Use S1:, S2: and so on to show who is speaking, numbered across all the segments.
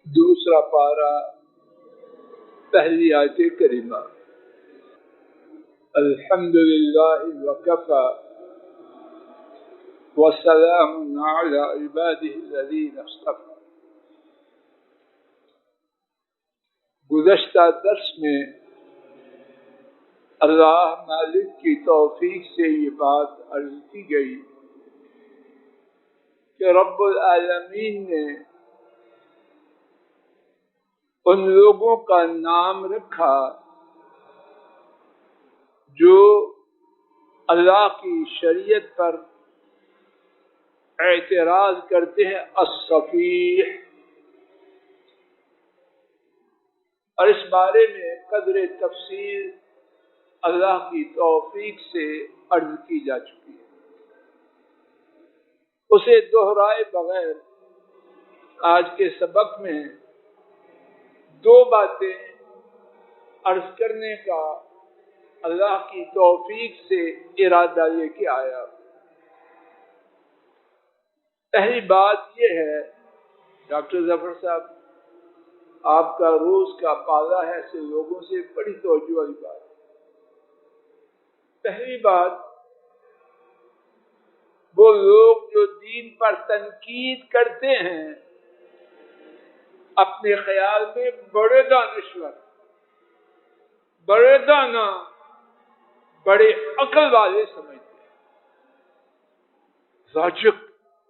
S1: دوسرا پارہ پہلی آیت کریمہ الحمدللہ وکفی وسلام علی عبادہ الذین اصطفی۔ گزشتہ درس میں اللہ مالک کی توفیق سے یہ بات عرض کی گئی کہ رب العالمین نے ان لوگوں کا نام رکھا جو اللہ کی شریعت پر اعتراض کرتے ہیں، الصفیح، اور اس بارے میں قدر تفصیل اللہ کی توفیق سے عرض کی جا چکی ہے۔ اسے دہرائے بغیر آج کے سبق میں دو باتیں عرض کرنے کا اللہ کی توفیق سے ارادہ لے کے آیا۔ پہلی بات یہ ہے، ڈاکٹر ظفر صاحب آپ کا روز کا پالا ہے، ایسے لوگوں سے بڑی توجہ والی بات۔ پہلی بات، وہ لوگ جو دین پر تنقید کرتے ہیں اپنے خیال میں بڑے دانشور، بڑے دانا، بڑے عقل والے سمجھتے ہیں۔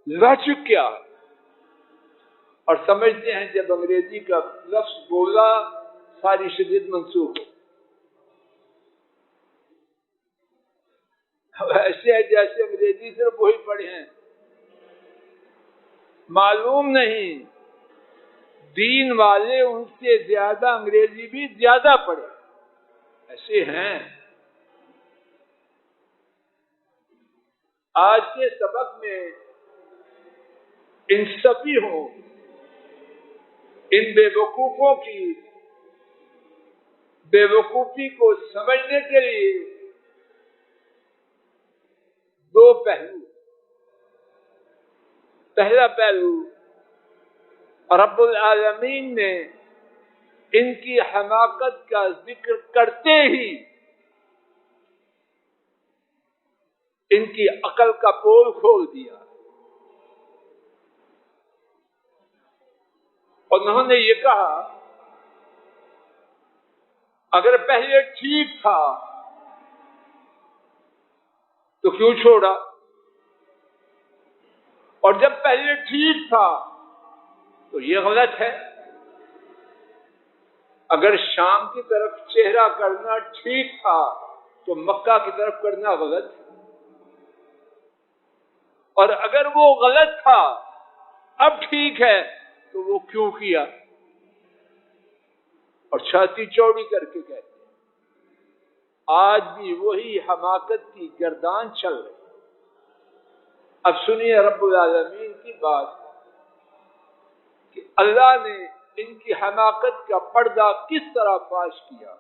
S1: لاجک کیا ہے؟ اور سمجھتے ہیں جب انگریزی کا لفظ بولا ساری شریعت منسوخ ہو۔ ایسے ہے جیسے انگریزی صرف وہی پڑھے ہیں، معلوم نہیں دین والے ان سے زیادہ انگریزی بھی زیادہ پڑھے، ایسے ہیں۔ آج کے سبق میں ان سفیہوں، ان بے وقوفوں کی بے وقوفی کو سمجھنے کے لیے دو پہلو۔ پہلا پہلو، رب العالمین نے ان کی حماقت کا ذکر کرتے ہی ان کی عقل کا پول کھول دیا۔ انہوں نے یہ کہا اگر پہلے ٹھیک تھا تو کیوں چھوڑا، اور جب پہلے ٹھیک تھا تو یہ غلط ہے۔ اگر شام کی طرف چہرہ کرنا ٹھیک تھا تو مکہ کی طرف کرنا غلط ہے، اور اگر وہ غلط تھا اب ٹھیک ہے تو وہ کیوں کیا؟ اور چھاتی چوڑی کر کے کہتے ہیں آج بھی وہی حماقت کی گردان چل رہی۔ اب سنیے رب العالمین کی بات کہ اللہ نے ان کی حماقت کا پردہ کس طرح فاش کیا۔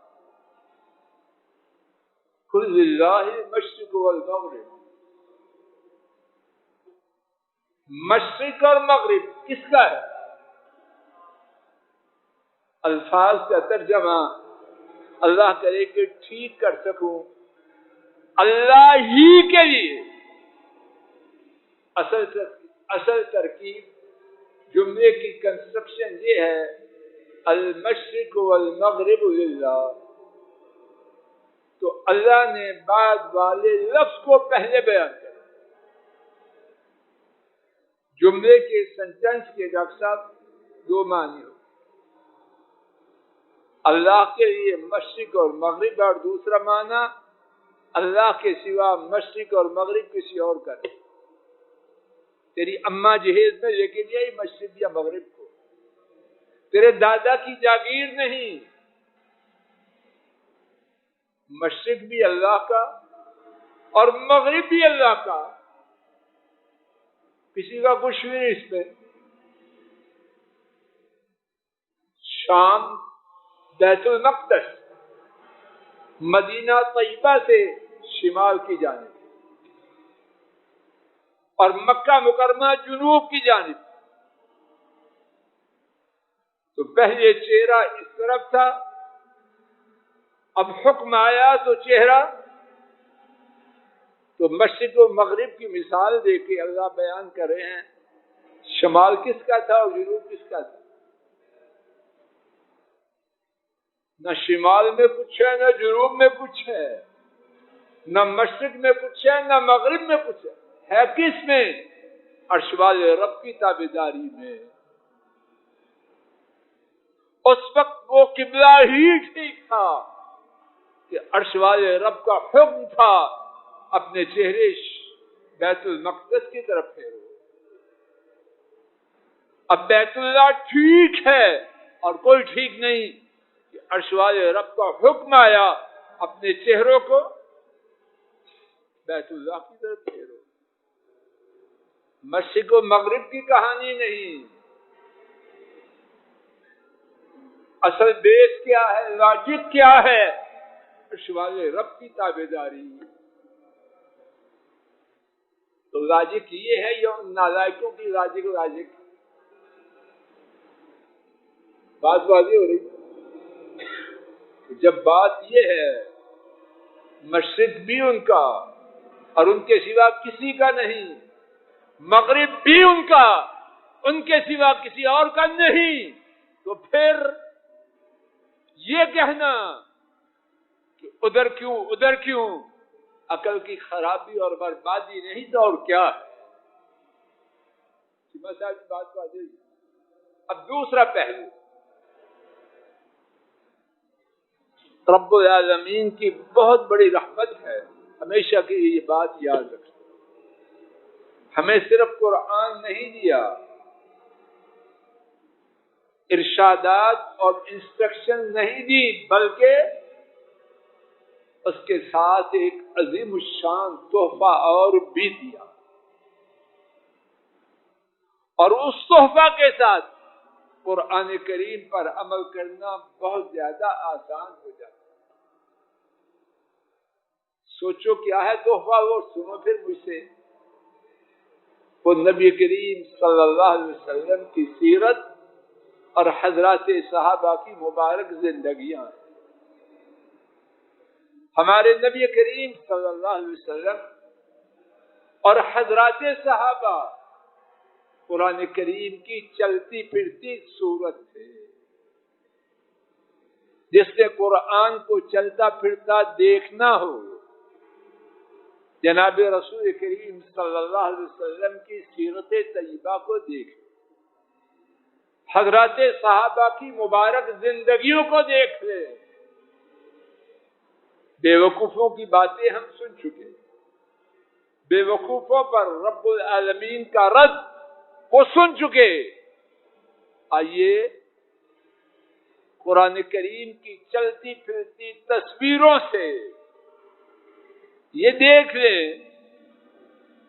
S1: قل للہ المشرق والمغرب، مشرق اور مغرب کس کا ہے؟ الفاظ کا ترجمہ اللہ کرے کہ ٹھیک کر سکوں، اللہ ہی کے لیے۔ اصل ترکیب جملے کی کنسٹرکشن یہ ہے، المشرق والمغرب للہ، تو اللہ نے بعد والے لفظ کو پہلے بیان کیا۔ جملے کے سینٹنس کے ڈاکٹر صاحب دو معنی ہو، اللہ کے لیے مشرق اور مغرب، اور دوسرا معنی اللہ کے سوا مشرق اور مغرب کسی اور کا نہیں۔ تیری اماں جہیز میں لے کے جائے مشرق یا مغرب کو، تیرے دادا کی جاگیر نہیں۔ مشرق بھی اللہ کا اور مغرب بھی اللہ کا، کسی کا کچھ بھی نہیں اس میں۔ شام بیت المقدس مدینہ طیبہ سے شمال کی جانب، اور مکہ مکرمہ جنوب کی جانب۔ تو پہلے چہرہ اس طرف تھا، اب حکم آیا تو چہرہ، تو مشرق و مغرب کی مثال دے کے اللہ بیان کر رہے ہیں شمال کس کا تھا اور جنوب کس کا تھا؟ نہ شمال میں کچھ ہے، نہ جنوب میں کچھ ہے، نہ مشرق میں کچھ ہے، نہ مغرب میں کچھ ہے کس میں؟ عرش والے رب کی تابعداری میں۔ اس وقت وہ قبلہ ہی ٹھیک تھا کہ عرش والے رب کا حکم تھا اپنے چہرے بیت المقدس کی طرف پھیرو۔ اب بیت اللہ ٹھیک ہے اور کوئی ٹھیک نہیں کہ عرش والے رب کا حکم آیا اپنے چہروں کو بیت اللہ کی طرف پھیرو۔ مشرق و مغرب کی کہانی نہیں، اصل بیس کیا ہے، لاجک کیا ہے؟ عرش والے رب کی تابعداری۔ تو لاجک یہ ہے، یہ نالائکوں کی لاجک بات واضح ہو رہی۔ جب بات یہ ہے مشرق بھی ان کا اور ان کے سوا کسی کا نہیں، مغرب بھی ان کا، ان کے سوا کسی اور کا نہیں، تو پھر یہ کہنا کہ ادھر کیوں عقل کی خرابی اور بربادی نہیں تو اور کیا ہے؟ بات واضح ہے۔ اب دوسرا پہلو، رب العالمین کی بہت بڑی رحمت ہے، ہمیشہ کی یہ بات یاد رکھیں، ہمیں صرف قرآن نہیں دیا، ارشادات اور انسٹرکشن نہیں دی، بلکہ اس کے ساتھ ایک عظیم الشان تحفہ اور بھی دیا، اور اس تحفہ کے ساتھ قرآن کریم پر عمل کرنا بہت زیادہ آسان ہو جاتا ہے۔ سوچو کیا ہے تحفہ، وہ سنو پھر مجھ سے۔ وہ نبی کریم صلی اللہ علیہ وسلم کی سیرت اور حضرات صحابہ کی مبارک زندگیاں ہیں۔ ہمارے نبی کریم صلی اللہ علیہ وسلم اور حضرات صحابہ قرآن کریم کی چلتی پھرتی صورت تھے۔ جس نے قرآن کو چلتا پھرتا دیکھنا ہو، جناب رسول کریم صلی اللہ علیہ وسلم کی سیرت طیبہ کو دیکھ، حضرات صحابہ کی مبارک زندگیوں کو دیکھ لے۔ بے وقوفوں کی باتیں ہم سن چکے، بے وقوفوں پر رب العالمین کا رد وہ سن چکے۔ آئیے قرآن کریم کی چلتی پھرتی تصویروں سے یہ دیکھ لیں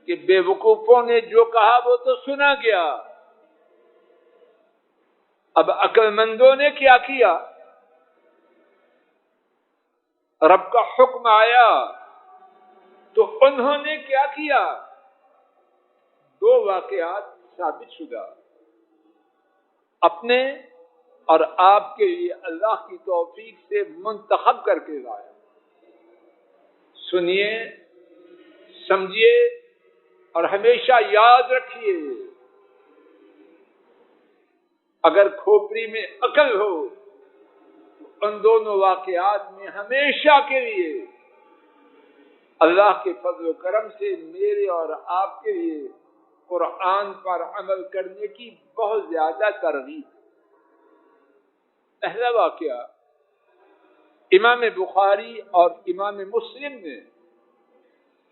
S1: کہ بے وقوفوں نے جو کہا وہ تو سنا گیا، اب عقل مندوں نے کیا کیا؟ رب کا حکم آیا تو انہوں نے کیا کیا؟ دو واقعات ثابت شدہ اپنے اور آپ کے لیے اللہ کی توفیق سے منتخب کر کے لایا۔ سنیے، سمجھیے اور ہمیشہ یاد رکھیے، اگر کھوپڑی میں عقل ہو تو ان دونوں واقعات میں ہمیشہ کے لیے اللہ کے فضل و کرم سے میرے اور آپ کے لیے قرآن پر عمل کرنے کی بہت زیادہ ترغیب۔ پہلا واقعہ امام بخاری اور امام مسلم نے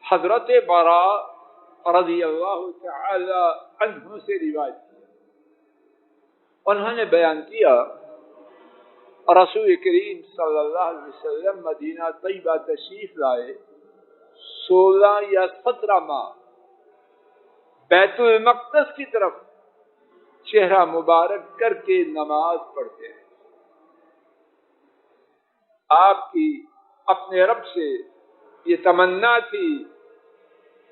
S1: حضرت براء رضی اللہ تعالی عنہ سے روایت کی۔ انہوں نے بیان کیا رسول کریم صلی اللہ علیہ وسلم مدینہ طیبہ تشریف لائے، 16 یا 17 ماہ بیت المقدس کی طرف چہرہ مبارک کر کے نماز پڑھتے ہیں۔ آپ کی اپنے رب سے یہ تمنا تھی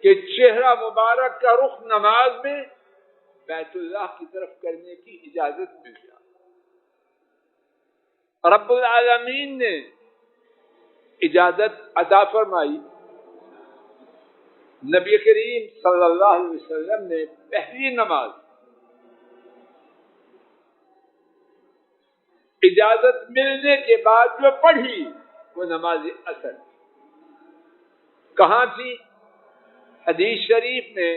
S1: کہ چہرہ مبارک کا رخ نماز میں بیت اللہ کی طرف کرنے کی اجازت مل جائے۔ رب العالمین نے اجازت عطا فرمائی، نبی کریم صلی اللہ علیہ وسلم نے پہلی نماز اجازت ملنے کے بعد جو پڑھی وہ نماز عصر کہاں تھی؟ حدیث شریف میں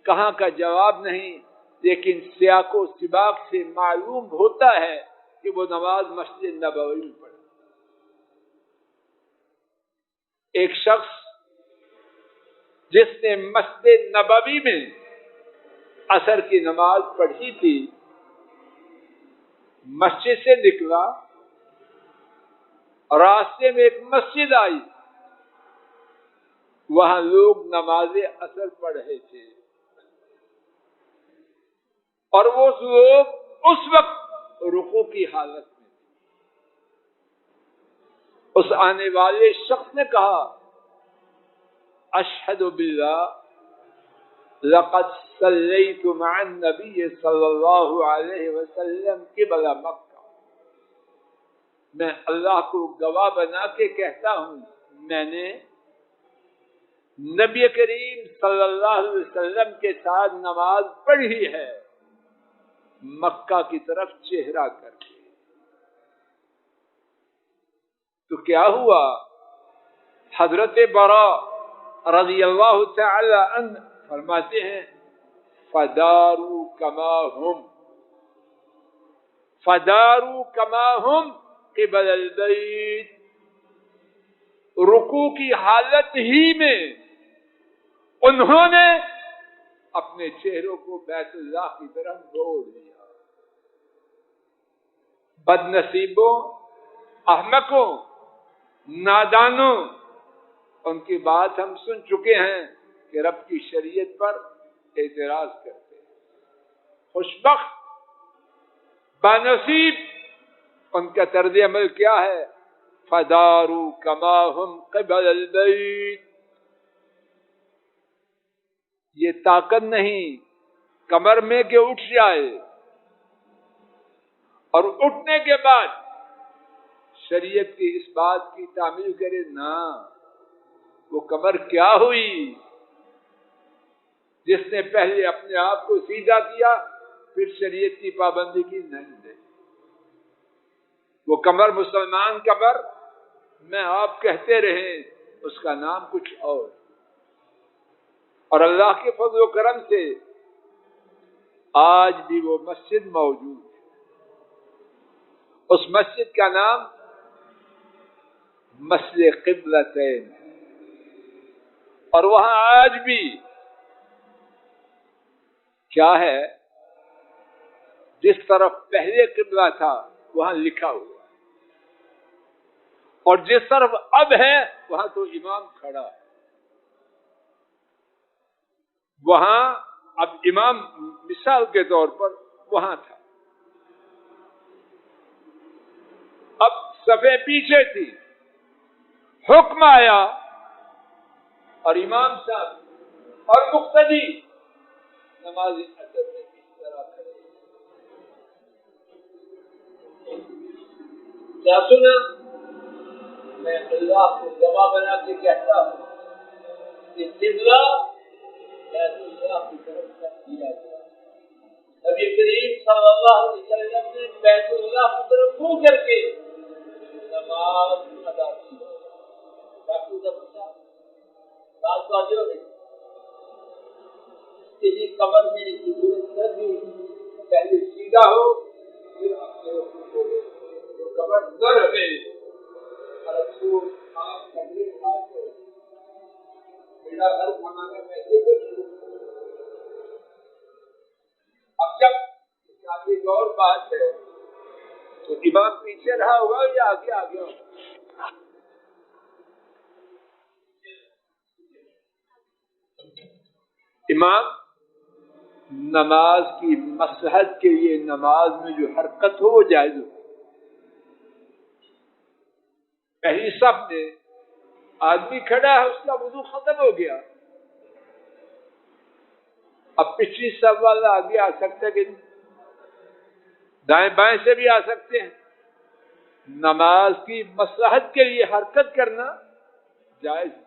S1: کہاں کا جواب نہیں، لیکن سیاق و سباق سے معلوم ہوتا ہے کہ وہ نماز مسجد نبوی میں پڑھی۔ ایک شخص جس نے مسجد نبوی میں عصر کی نماز پڑھی تھی، مسجد سے نکلا، راستے میں ایک مسجد آئی، وہاں لوگ نماز عصر پڑھ رہے تھے، اور وہ لوگ اس وقت رکوع کی حالت میں تھے۔ اس آنے والے شخص نے کہا اشہد باللہ لقد صلیت مع النبی صلی اللہ علیہ وسلم قبل مکہ، میں اللہ کو گواہ بنا کے کہتا ہوں میں نے نبی کریم صلی اللہ علیہ وسلم کے ساتھ نماز پڑھی ہے، مکہ کی طرف چہرہ کر کے۔ تو کیا ہوا؟ حضرت برا رضی اللہ تعالی عنہ فرماتے ہیں فداروا کما ہم، فداروا کما ہم قبل البیت، رکوع کی حالت ہی میں انہوں نے اپنے چہروں کو بیت اللہ کی طرف موڑ دیا۔ بد نصیبوں، احمقوں، نادانوں، ان کی بات ہم سن چکے ہیں کہ رب کی شریعت پر اعتراض کرتے ہیں۔ خوشبخت بانصیب ان کا طرز عمل کیا ہے؟ فداروا کما ہم قبل البیت۔ یہ طاقت نہیں کمر میں کہ اٹھ جائے اور اٹھنے کے بعد شریعت کی اس بات کی تعمیل کرے، نہ، وہ کمر کیا ہوئی جس نے پہلے اپنے آپ کو سیدھا کیا پھر شریعت کی پابندی کی نہیں دے۔ وہ کمر مسلمان کمر میں آپ کہتے رہے، اس کا نام کچھ اور اللہ کے فضل و کرم سے آج بھی وہ مسجد موجود ہے۔ اس مسجد کا نام مسجد قبلتین، اور وہاں آج بھی کیا ہے؟ جس طرف پہلے قبلہ تھا وہاں لکھا ہوا، اور جس طرف اب ہے وہاں تو امام کھڑا ہے۔ وہاں اب امام مثال کے طور پر وہاں تھا، اب صفیں پیچھے تھی، حکم آیا اور امام صاحب اور مقتدی نماز عصر میں کس طرح کھڑے۔ کیا سنا؟ میں اللہ کو گواہ بنا کے کہتا ہوں کہ قبلہ بیت اللہ کی طرف کر دیا گیا۔ نبی کریم صلی اللہ علیہ وسلم نے بیت اللہ کی طرف منہ کر کے نماز ادا کی۔ باقی کا پتہ بات واضح ہو گئی۔ کسی قبر میں ضرورت نہ تھی پہلے سیدھا ہو پھر اپنے کو وہ قبر نہ رہے، اور افسوس آپ کمرے کھاتے میرا گھر کھانا کیسے کچھ۔ اب جب شادی اور بات ہے تو امام پیچھے رہا ہوگا یا آگے آگے ہوگا؟ امام نماز کی مصلحت کے لیے نماز میں جو حرکت ہو وہ جائز ہو۔ پہلی صف میں آدمی کھڑا ہے، اس کا وضو ختم ہو گیا، اب پچھلی صف والا آگے آ سکتا ہے کہ دائیں بائیں سے بھی آ سکتے ہیں، نماز کی مصلحت کے لیے حرکت کرنا جائز ہے۔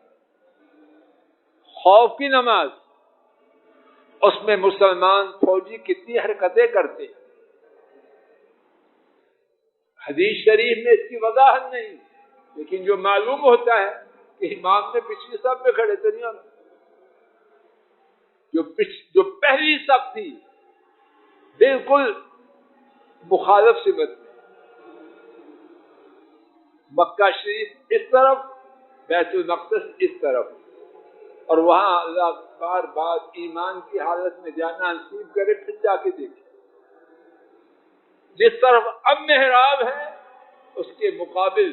S1: خوف کی نماز، اس میں مسلمان فوجی کتنی حرکتیں کرتے ہیں، حدیث شریف میں اس کی وضاحت نہیں، لیکن جو معلوم ہوتا ہے کہ امام نے پچھلی صف میں کھڑے تو نہیں ہونا، جو پہلی صف تھی بالکل مخالف سمت میں، مکہ شریف اس طرف، بیت المقدس اس طرف، اور وہاں اللہ بار بار ایمان کی حالت میں جانا نصیب کرے، پھر جا کے دیکھے جس طرف اب محراب ہے اس کے مقابل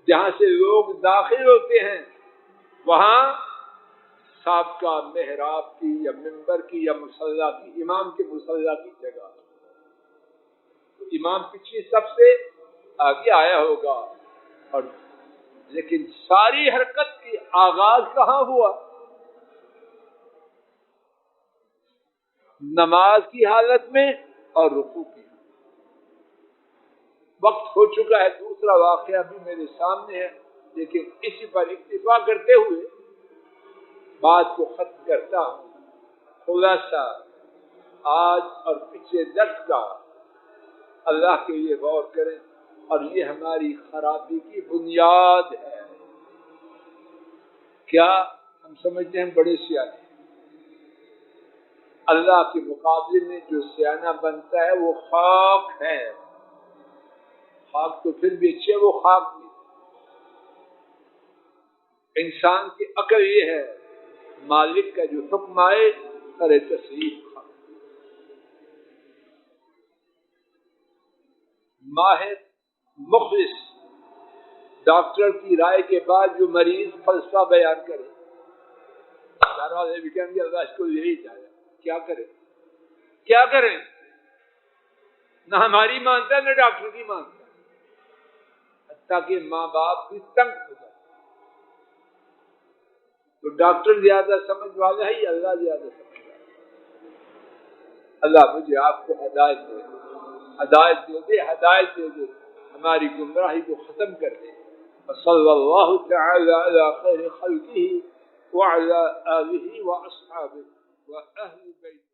S1: جہاں سے لوگ داخل ہوتے ہیں وہاں سابقہ محراب کی یا منبر کی یا مصلی کی، امام کے مصلی کی جگہ، تو امام پچھلی سب سے آگے آیا ہوگا، اور لیکن ساری حرکت کی آغاز کہاں ہوا؟ نماز کی حالت میں اور رکوع کی۔ وقت ہو چکا ہے، دوسرا واقعہ بھی میرے سامنے ہے، لیکن اسی پر اکتفا کرتے ہوئے بات کو ختم کرتا ہوں۔ خلاصہ آج اور پچھلے درس کا اللہ کے لیے غور کریں، اور یہ ہماری خرابی کی بنیاد ہے۔ کیا ہم سمجھتے ہیں بڑے سیانے، اللہ کے مقابلے میں جو سیانہ بنتا ہے وہ خاک ہے، خاک تو پھر بھی اچھے، وہ خاک بھی۔ انسان کی عقل یہ ہے مالک کا جو حکم آئے کرے تسلیم۔ ماہر مخلص ڈاکٹر کی رائے کے بعد جو مریض فلسفہ بیان کرے، بھی کہیں گے اللہ اس کو یہی چاہیے، کیا کرے کیا کریں؟ نہ ہماری مانتا ہے نہ ڈاکٹر کی مانتا ہے، حتیٰ کہ ماں باپ بھی تنگ ہو جائے۔ تو ڈاکٹر زیادہ سمجھ والا ہے یا اللہ زیادہ سمجھ والا ہے؟ اللہ مجھے آپ کو ہدایت دے، ہدایت دے دے، ہدایت دے دے، ہماری گمراہی کو ختم کر دے۔ صلی اللہ تعالی علی خیر خلقہ وعلی آلہ واصحابہ واہل بیتہ۔